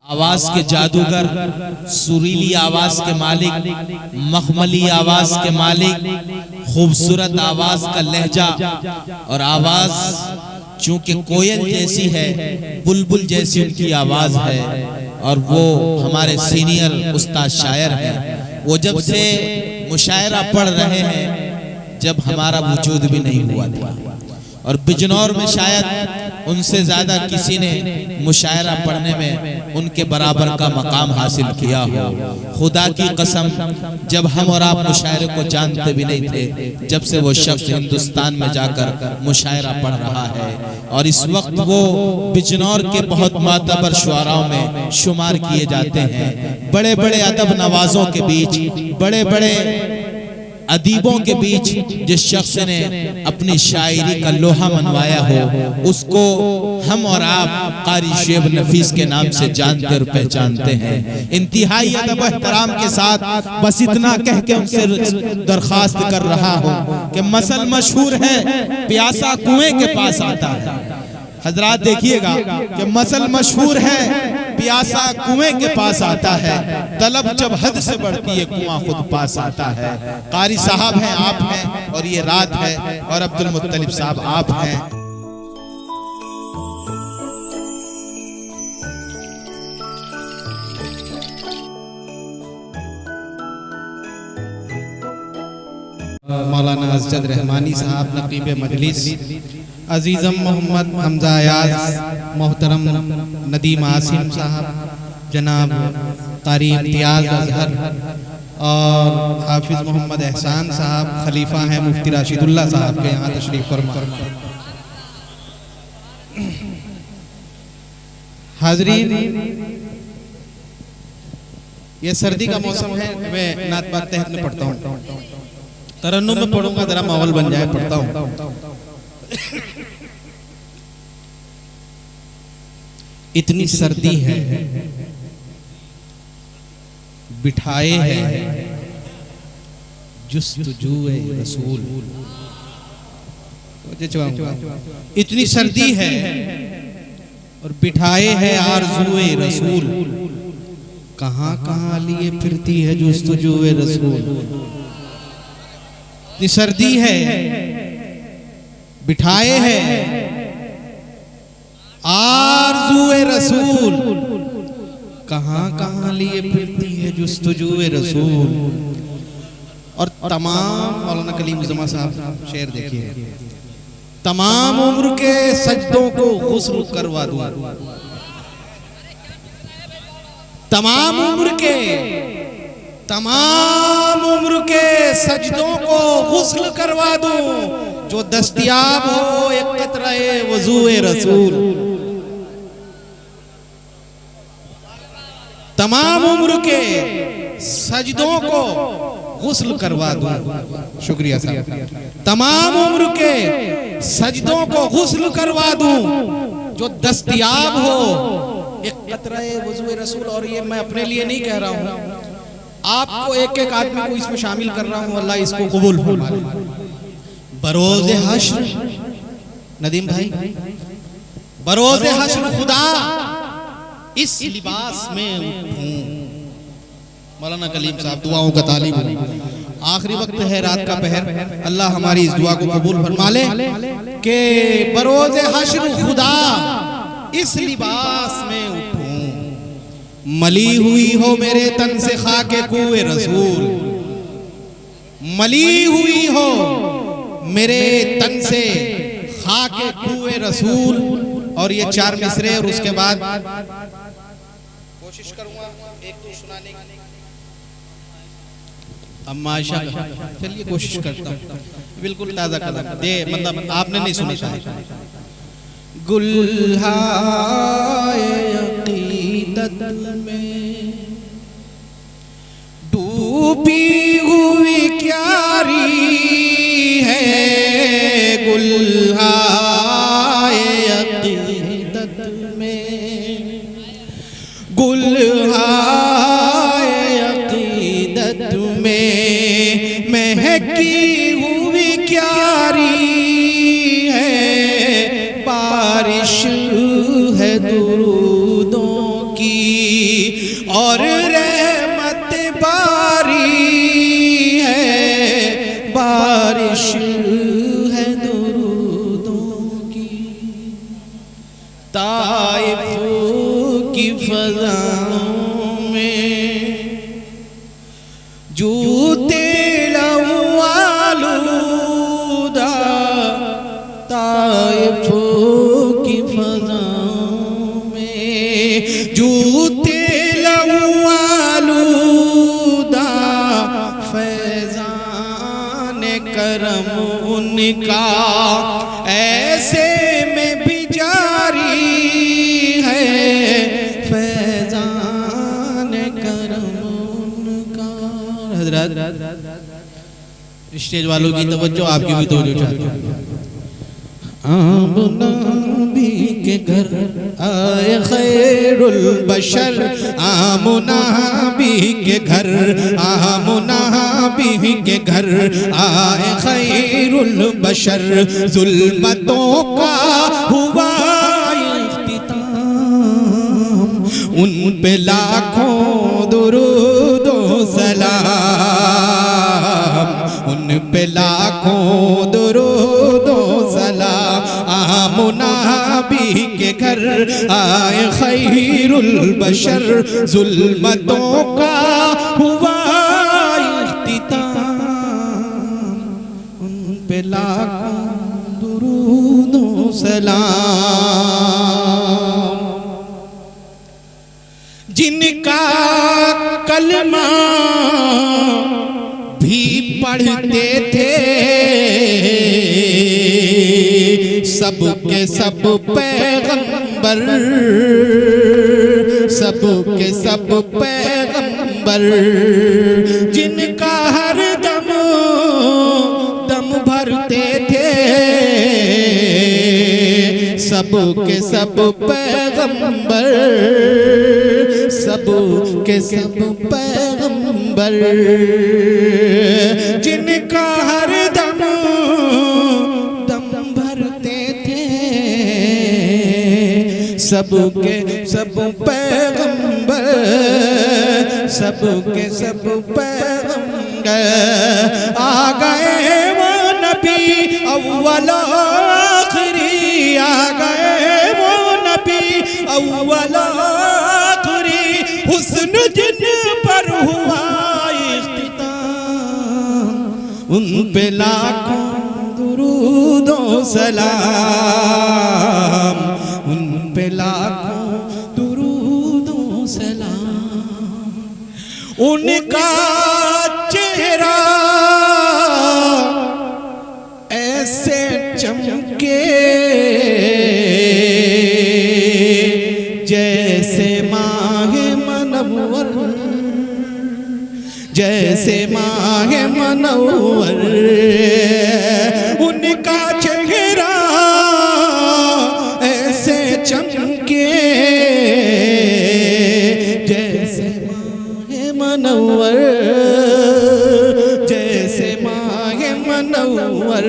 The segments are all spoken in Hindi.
आवाज के जादूगर, सुरीली आवाज के मालिक, मखमली आवाज के मालिक, खूबसूरत आवाज का लहजा और आवाज चूंकि कोयल जैसी है, बुलबुल जैसी उनकी आवाज है। और वो हमारे सीनियर उस्ताद शायर हैं। वो जब से मुशायरा पढ़ रहे हैं जब हमारा वजूद भी नहीं हुआ था, और बिजनौर में शायद उनसे ज्यादा किसी ने मुशायरा पढ़ने में उनके बराबर का मकाम हासिल किया हो। खुदा की कसम, जब हम और आप मुशायरे को जानते भी नहीं थे, जब से वो शख्स हिंदुस्तान में जाकर मुशायरा पढ़ रहा है, और इस वक्त वो बिजनौर के बहुत मातबर शुआराओं में शुमार किए जाते हैं। बड़े बड़े अदब नवाजों के बीच, बड़े बड़े अदीबों के बीच जिस शख्स ने अपनी शायरी का लोहा मनवाया हो, उसको हम और आप कारी शेब नफीस के नाम से जानते और पहचानते हैं। इंतहाई अदब एहतराम के साथ बस इतना कह के उनसे दरखास्त कर रहा हूँ कि मसल मशहूर है, प्यासा कुएं के पास आता है। हजरात देखिएगा कि मसल मशहूर है, प्यासा कुएं के पास आता है। तलब जब हद से बढ़ती है, कुआं खुद पास आता है। कारी साहब हैं, आप हैं, और ये रात है, और अब्दुल मुत्तलिब साहब आप हैं। मौलाना असजद रहमानी साहब नकीब मजलिस, अजीज़म मोहम्मद हमजा अयाज, मोहतरम नदीम आसिम साहब, जनाब कारी इम्तियाज अजहर और हाफिज मोहम्मद एहसान साहब खलीफा हैं मुफ्ती राशिदुल्लाह साहब के यहाँ तशरीफ फरमा। हाजरीन, ये सर्दी का मौसम है, मैं नात बात तहत में पढ़ता हूँ, तरन्नुम में पढ़ूंगा, जरा माहौल बन जाए, पढ़ता हूँ। इतनी सर्दी है, बिठाए है जुस्तजुए रसूल। इतनी सर्दी है और बिठाए है आरज़ुए रसूल। कहाँ कहाँ लिए फिरती है जुस्तजुए रसूल। इतनी सर्दी है, बिठाए है आरज़ुए रसूल। कहाँ कहाँ लिए फिरती है जुस्तजुए रसूल। और तमाम, मौलाना कलीम ज़मा साहब शेर देखिए, तमाम उम्र के सजदों को गुस्ल करवा दूं, तमाम उम्र के सजदों को गुस्ल करवा दूं, जो दस्तयाब हो एक कतराए वज़ूए रसूल। तमाम उम्र के सजदों को गुस्ल करवा दूं। शुक्रिया साहब। तमाम उम्र के सजदों को गुस्ल करवा दूं, जो दस्तयाब हो एक कतराए वज़ूए रसूल। और ये मैं अपने लिए नहीं कह रहा हूं, आपको एक एक आदमी को इसमें शामिल कर रहा हूं। अल्लाह इसको कबूल फरमाए। बरोज़े हश्र, नदीम भाई, बरोज़े हश्र खुदा इस लिबास में उठूं। मौलाना कलीम साहब दुआओं का तालिब। आखिरी वक्त है, रात का पहर, अल्लाह हमारी इस दुआ को कबूल फरमा ले कि बरोज़े हश्र खुदा इस लिबास में उठूं। मली हुई हो मेरे तन से खाके कुए रसूल। मली हुई हो मेरे तन से खाके कुए रसूल। और ये चार मिसरे, और उसके बाद कोशिश करूंगा एक दो सुनाने की। अब माशा, चलिए कोशिश करता हूँ, बिल्कुल ताज़ा कदम दे, मतलब आपने नहीं सुना शायद। गुल्हाए अक़ीदत में डूबी हुई क्यारी है। गुल्हाए अक़ीदत में, गुल्हाए अक़ीदत में महकी हुई क्यारी है। बारिश है दुरूदों की और रहमत बारी है, बारिश है दुरूदों की। ताइफ की फज़ाओं में जूते लवालूदा, ताइफ की फज़ाओं में जूते लवालूदा, फैज़ान करम उनका ऐसे में भी जारी है, फैज़ान करम उनका। हज़रत स्टेज वालों की तवज्जो, आपकी भी तवज्जो चाहते हैं। आमना नबी के घर आए खैरुल बशर, आमना नबी के घर, आमना नबी के घर आए खैरुल बशर। जुल्मतों का हुआ इख्तिताम, उन पे लाखों दुरूद व सलाम, उन पे लाखों दुरूद व सलाम। आमना नबी के घर आए खैरुल बशर, जुल्मतों का हुआ इख्तिताम, उन पे लाखों दुरूद व सलाम। जिनका कलमा भी पढ़ते थे सब के सब पैगंबर, सब के सब पैगंबर। जिनका हर दम दम भरते थे सब के सब पैगंबर, सब के सब पैगंबर। जिनका हर दम दम भरते थे सब के सब पैगंबर, सब के सब पैगंबर। आ गए वो नबी अव्वल आखिरी, आ गए वो नबी अव्वल आखिरी। हुस्न जिन पर हुआ इख्तिताम, उन पे लाखों दुरूद व सलाम, उन पे लाखों दुरूद व सलाम। उनका चेहरा ऐसे चमके जैसे माहे मनव्वर, जैसे माहे मनव्वर। उनका चेहरा ऐसे चमके जैसे माहे मनव्वर, जैसे माहे मनव्वर।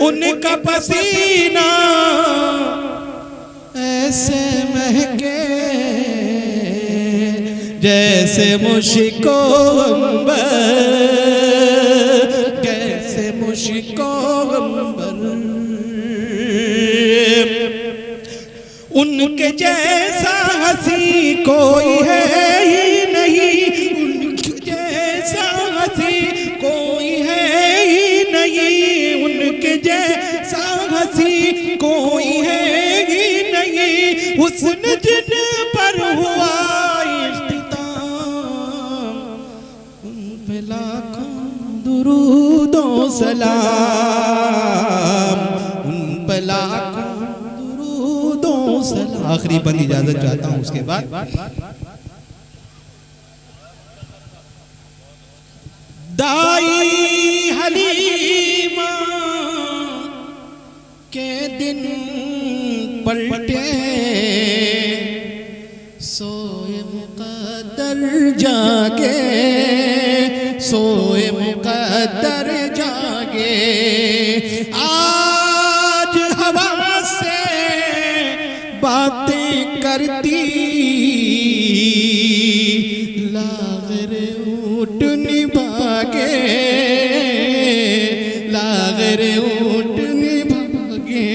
उनका पसीना ऐसे महके जैसे मुश्को अंबर, जैसे मुश्को अंबर। उनके जैसा हंसी कोई है ही नहीं, उनके जैसा हंसी कोई है ही नहीं, उनके जैसा हंसी कोई है ही नहीं। हुस्न जिन पर हुआ इख्तिताम, उन पे लाखों दुरूद व सलाम, उन पे लाखों दुरूद व सलाम। आखिरी बंद इजाजत चाहता हूँ, उसके बाद दाई हलीमा के दिन पलटे, सोए मुक़द्दर जागे, सोए मुक़द्दर जागे। आज हवा से बातें करती लागरे ऊँट निभागे, लागरे ऊँट निभागे।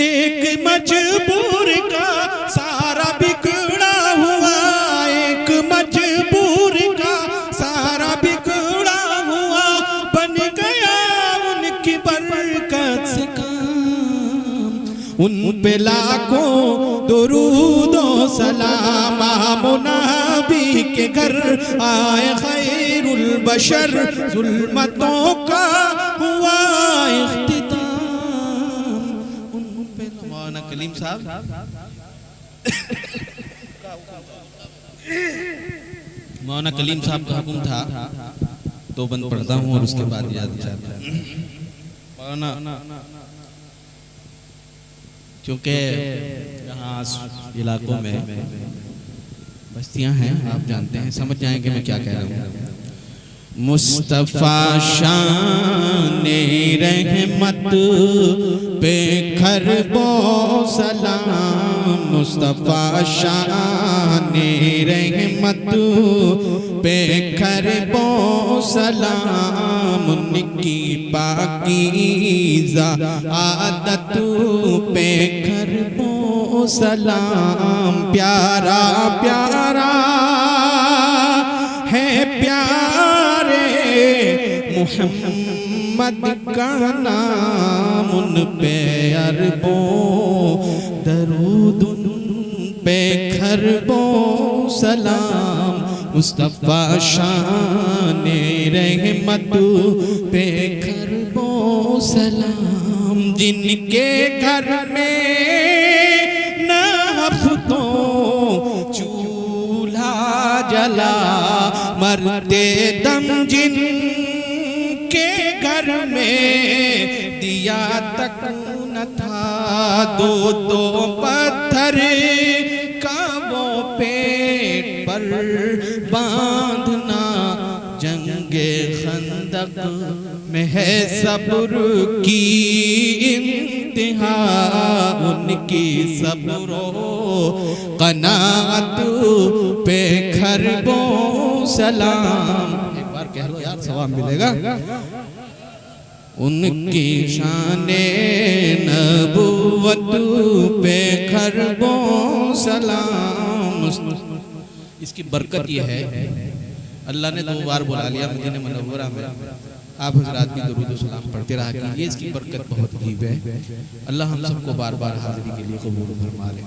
एक मजबूर का सारा बिगड़ा हुआ, एक मजबूर का सारा बिगड़ा हुआ बन गया उनकी बरकत से काम। उन पे लाखों दुरूदो सलाम, मुनाबी के घर आए खैरुल बशर, जुल्मतों का हुआ इख्तिताम। उन पे मौलाना कलीम साहब मौलाना कलीम साहब का हुक्म था, तो बंद पढ़ता हूँ और उसके बाद याद चाहता हूँ। मौलाना क्योंकि यहाँ इलाकों में बस्तियाँ हैं, आप जानते हैं, समझ जाएंगे मैं क्या कह रहा हूँ। मुस्तफा शाने रहमत पे खरबो सलाम, मुस्तफा शाने रहमत पे खरबो सलाम। उनकी पाकीज़ा आदत पे खरबो सलाम। प्यारा प्यारा है प्यारे मुहम्मद का नाम, उन पे अरबों दरूद, उन पे खरबों सलाम। मुस्तफा शाने रहमत पे खरबों सलाम। जिनके घर में न हफ्तों चूल्हा जला, मरते दम जिनके घर में दिया तक न था, दो दो पत्थर का वो पेट पर बांधना। जंगे खंदक में है सब्र की इंतहा, उनकी सब्रो कनात पे खरबो सलाम। एक बार कह लो यार, सवाब मिलेगा। उनकी शाने नबुवत पे खरबो सलाम। इसकी बरकत ये है, अल्लाह ने 2 बार बुला लिया मदीना मुनव्वरा में, आप हजरात भी दुरूद सलाम पढ़ते रहा कीजिए। इसकी बरकत बहुत अजीब है। अल्लाह हम सबको बार बार हाजिरी के लिए कबूल फरमा ले।